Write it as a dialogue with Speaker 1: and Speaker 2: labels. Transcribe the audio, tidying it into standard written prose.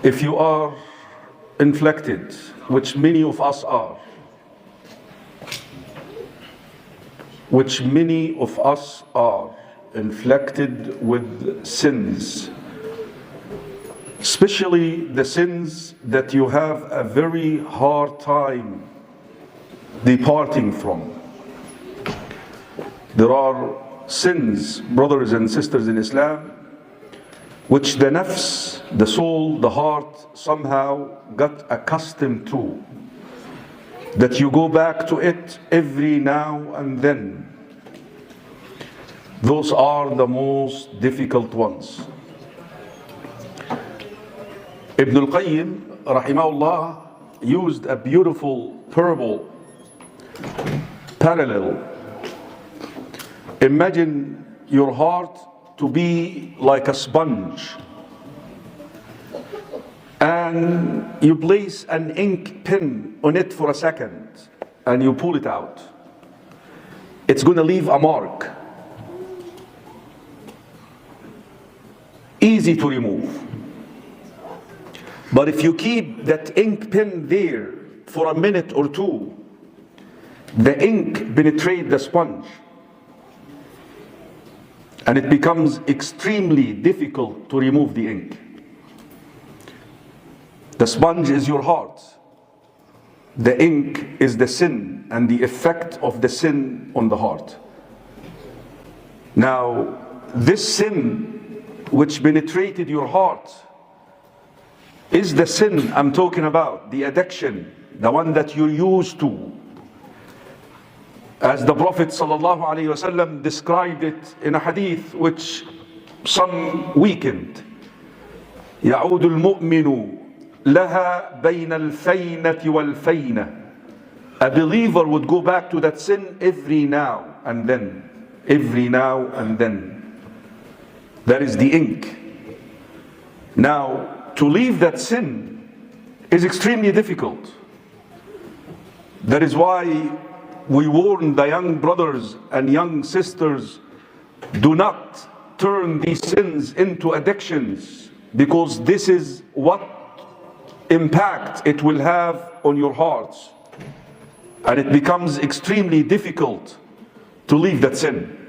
Speaker 1: If you are inflicted, which many of us are, inflicted with sins, especially the sins that you have a very hard time departing from. There are sins, brothers and sisters in Islam, which the nafs, the soul, the heart somehow got accustomed to, that you go back to it every now and then. Those are the most difficult ones. Ibn al-Qayyim rahimahullah used a beautiful parallel. Imagine your heart to be like a sponge, and you place an ink pen on it for a second and you pull it out. It's going to leave a mark, easy to remove. But if you keep that ink pen there for a minute or two, the ink penetrates the sponge and it becomes extremely difficult to remove the ink. The sponge is your heart. The ink is the sin and the effect of the sin on the heart. Now, this sin which penetrated your heart is the sin I'm talking about, the addiction, the one that you're used to. As the Prophet ﷺ described it in a hadith which some weakened. يعود المؤمن لها بين الفينة والفينة. A believer would go back to that sin every now and then. Every now and then. That is the ink. Now, to leave that sin is extremely difficult. That is why we warn the young brothers and young sisters, do not turn these sins into addictions, because this is what impact it will have on your hearts, and it becomes extremely difficult to leave that sin.